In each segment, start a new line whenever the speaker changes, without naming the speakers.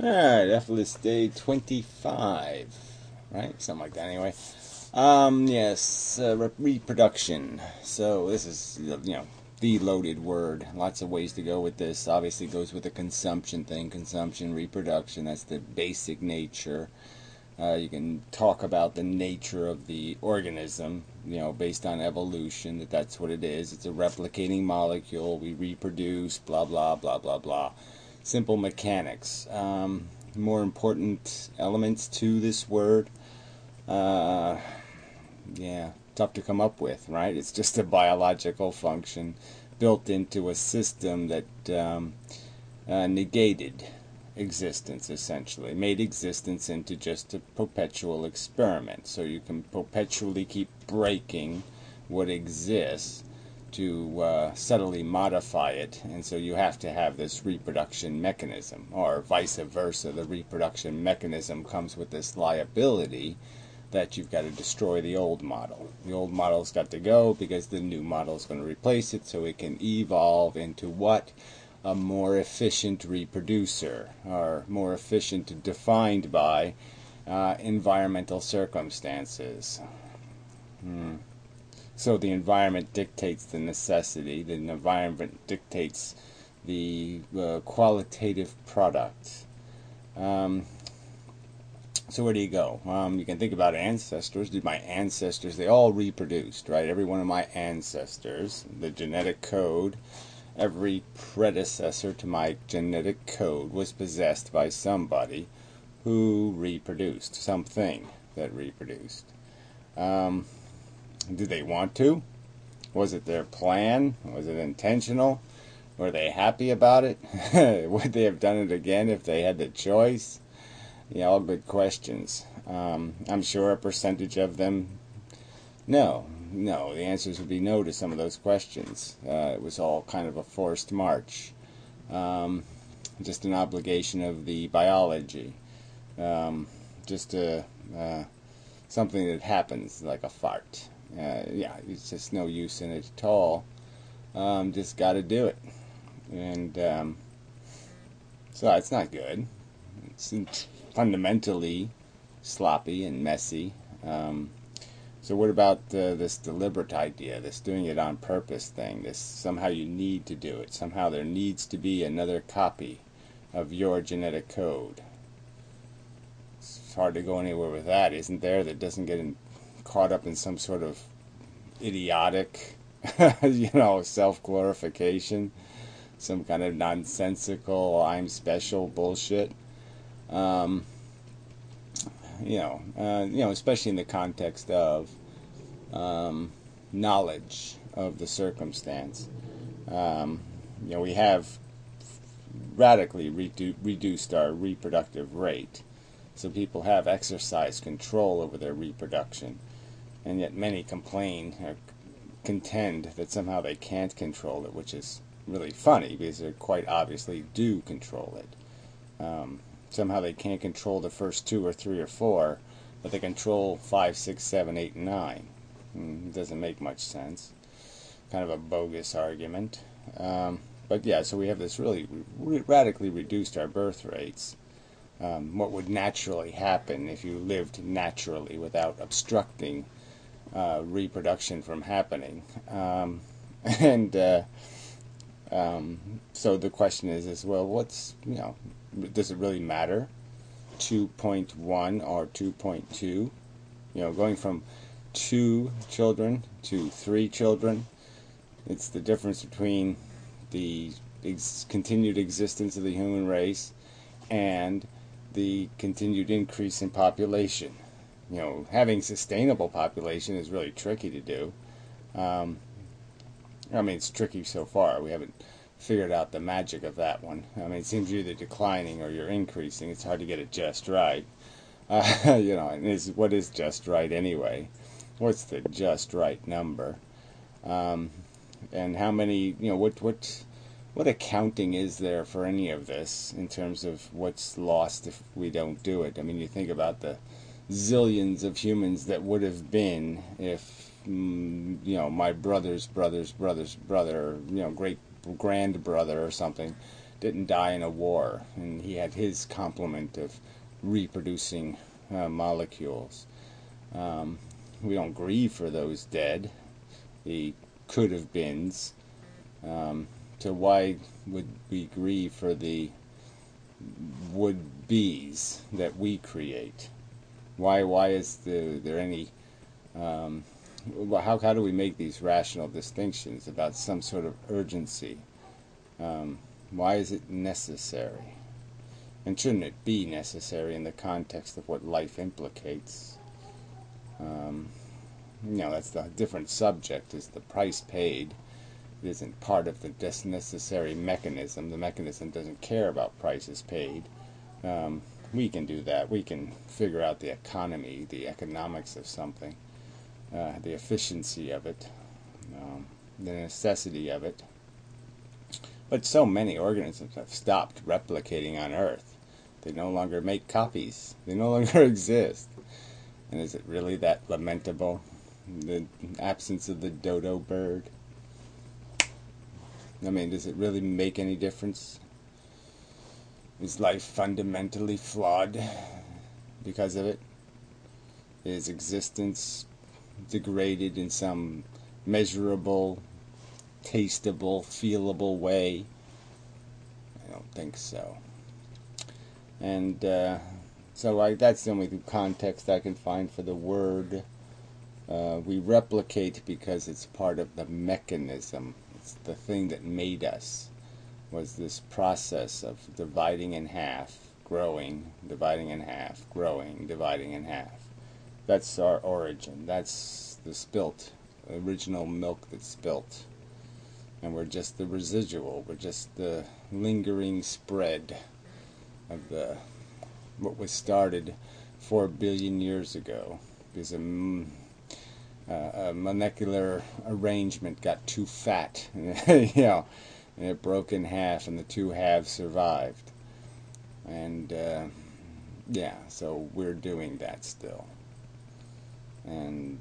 Alright, EfilDay 25, right? Something like that anyway. Yes, reproduction. So this is, the loaded word. Lots of ways to go with this. Obviously goes with the consumption thing. Consumption, reproduction, that's the basic nature. You can talk about the nature of the organism, based on evolution, that's what it is. It's a replicating molecule. We reproduce, blah, blah, blah, blah, blah. Simple mechanics. More important elements to this word, yeah, tough to come up with, right? It's just a biological function built into a system that negated existence, essentially. Made existence into just a perpetual experiment. So you can perpetually keep breaking what exists to subtly modify it, and so you have to have this reproduction mechanism, or vice versa. The reproduction mechanism comes with this liability that you've got to destroy the old model. The old model's got to go because the new model is going to replace it, so it can evolve into what? A more efficient reproducer, or more efficient defined by environmental circumstances. So the environment dictates the necessity, the environment dictates the qualitative product. So where do you go? You can think about ancestors. My ancestors, they all reproduced, right? Every one of my ancestors, the genetic code, every predecessor to my genetic code was possessed by somebody who reproduced, something that reproduced. Did they want to? Was it their plan? Was it intentional? Were they happy about it? Would they have done it again if they had the choice? Yeah, all good questions. I'm sure a percentage of them, no. The answers would be no to some of those questions. It was all kind of a forced march. Just an obligation of the biology. Just something that happens like a fart. Yeah, it's just no use in it at all. Just got to do it. And so it's not good. It's fundamentally sloppy and messy. So what about this deliberate idea, this doing it on purpose thing, this somehow you need to do it, somehow there needs to be another copy of your genetic code? It's hard to go anywhere with that, isn't there? That doesn't get caught up in some sort of idiotic, self-glorification, some kind of nonsensical I'm special bullshit. Especially in the context of knowledge of the circumstance. We have radically reduced our reproductive rate, so people have exercised control over their reproduction, and yet many complain or contend that somehow they can't control it, which is really funny because they quite obviously do control it. Somehow they can't control the first 2 or 3 or 4, but they control 5, 6, 7, 8, and 9. It doesn't make much sense. Kind of a bogus argument. But yeah, so we have this really radically reduced our birth rates. What would naturally happen if you lived naturally without obstructing reproduction from happening? So the question is well, does it really matter? 2.1 or 2.2? Going from 2 children to 3 children, it's the difference between the continued existence of the human race and the continued increase in population. Having sustainable population is really tricky to do. It's tricky so far. We haven't figured out the magic of that one. It seems you're either declining or you're increasing. It's hard to get it just right. And what is just right anyway? What's the just right number? And how many, what accounting is there for any of this in terms of what's lost if we don't do it? You think about the zillions of humans that would have been if, my brother's brother's brother's brother, great grandbrother or something didn't die in a war, and he had his complement of reproducing molecules. We don't grieve for those dead, the could-have-beens. So why would we grieve for the would-be's that we create? Why is there any... how do we make these rational distinctions about some sort of urgency? Why is it necessary? And shouldn't it be necessary in the context of what life implicates? That's the different subject, is the price paid. It isn't part of the necessary mechanism. The mechanism doesn't care about prices paid. We can do that. We can figure out the economy, the economics of something, the efficiency of it, the necessity of it. But so many organisms have stopped replicating on Earth. They no longer make copies. They no longer exist. And is it really that lamentable? The absence of the dodo bird? I mean, does it really make any difference? Is life fundamentally flawed because of it? Is existence degraded in some measurable, tasteable, feelable way? I don't think so. And so that's the only context I can find for the word. We replicate because it's part of the mechanism. It's the thing that made us, was this process of dividing in half, growing, dividing in half, growing, dividing in half. That's our origin. That's the spilt, original milk that's spilt. And we're just the residual. We're just the lingering spread of what was started 4 billion years ago. Because a molecular arrangement got too fat, and it broke in half, and the two halves survived. And so we're doing that still. And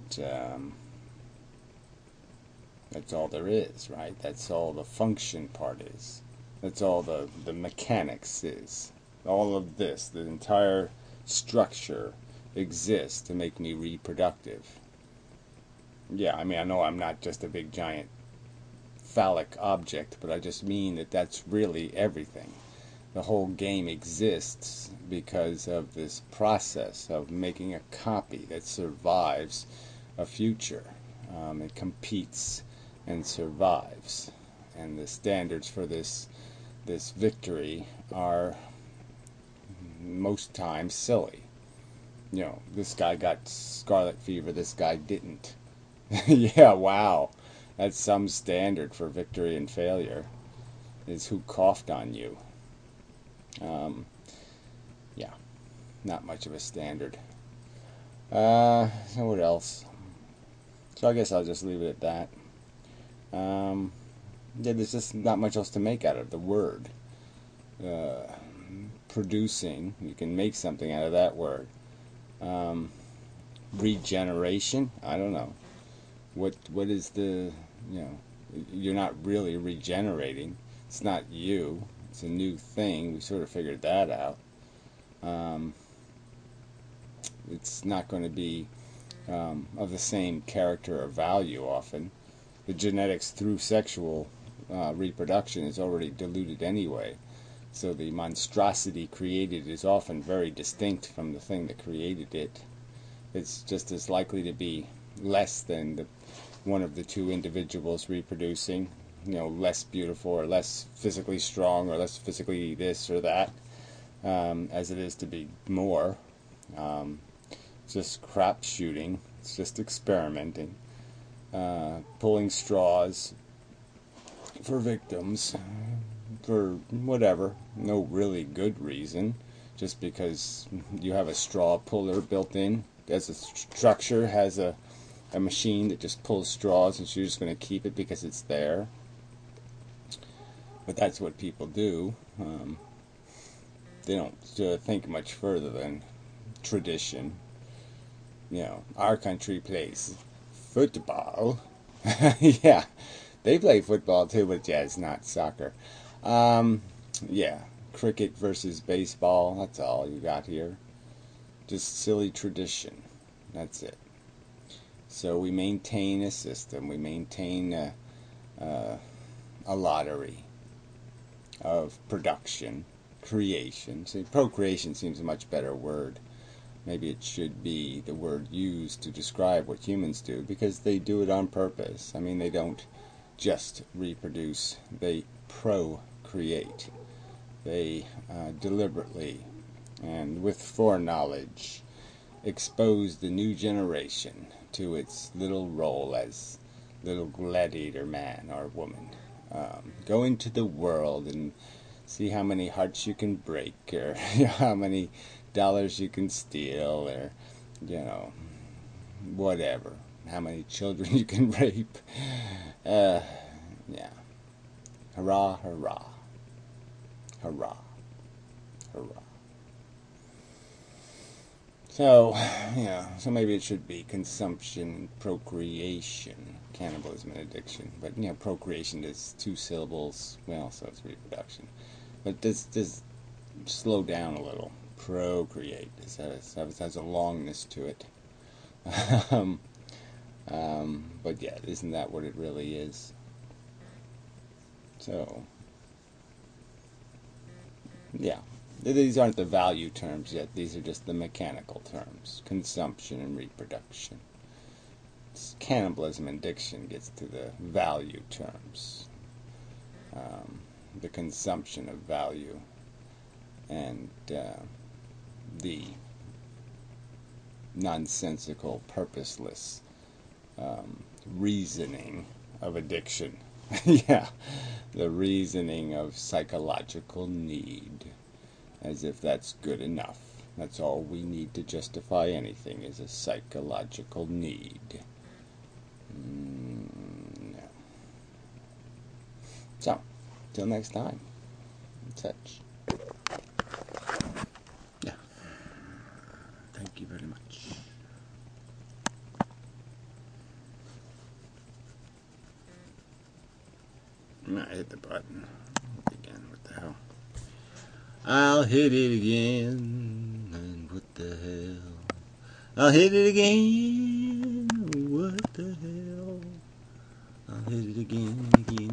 that's all there is, right? That's all the function part is. That's all the mechanics is. All of this, the entire structure exists to make me reproductive. Yeah, I mean, I know I'm not just a big giant phallic object, but I just mean that that's really everything. The whole game exists because of this process of making a copy that survives a future. It competes and survives. And the standards for this victory are most times silly. This guy got scarlet fever, this guy didn't. Yeah, wow. That's some standard for victory and failure, is who coughed on you. Yeah, not much of a standard. So what else? So I guess I'll just leave it at that. There's just not much else to make out of the word. Producing, you can make something out of that word. Regeneration, I don't know. What is the, you're not really regenerating. It's not you. It's a new thing. We sort of figured that out. It's not going to be of the same character or value often. The genetics through sexual reproduction is already diluted anyway. So the monstrosity created is often very distinct from the thing that created it. It's just as likely to be less than one of the two individuals reproducing, less beautiful or less physically strong or less physically this or that, as it is to be more. It's just crap shooting. It's just experimenting, pulling straws for victims, for whatever, no really good reason, just because you have a straw puller built in. As a structure has a machine that just pulls straws, and you're just going to keep it because it's there. But that's what people do. They don't think much further than tradition. Our country plays football. Yeah, they play football too, but yeah, it's not soccer. Yeah, cricket versus baseball, that's all you got here. Just silly tradition. That's it. So we maintain a system, we maintain a lottery of production, creation. See, procreation seems a much better word. Maybe it should be the word used to describe what humans do, because they do it on purpose. I mean, they don't just reproduce, they procreate. They deliberately and with foreknowledge expose the new generation to its little role as little gladiator man or woman. Go into the world and see how many hearts you can break, or how many dollars you can steal, or, whatever. How many children you can rape. Yeah. Hurrah, hurrah. Hurrah. Hurrah. So, so maybe it should be consumption, procreation, cannibalism, and addiction. But, procreation is 2 syllables. Well, so it's reproduction. But this slow down a little. Procreate. It has a longness to it. But yeah, isn't that what it really is? So, yeah. These aren't the value terms yet. These are just the mechanical terms. Consumption and reproduction. Cannibalism and addiction gets to the value terms. The consumption of value. And the nonsensical, purposeless reasoning of addiction. Yeah, the reasoning of psychological need. As if that's good enough. That's all we need to justify anything, is a psychological need. No. So, till next time. Such. Yeah. Thank you very much. I hit the button again. What the hell? I'll hit it again, and what the hell? I'll hit it again, what the hell? I'll hit it again and again.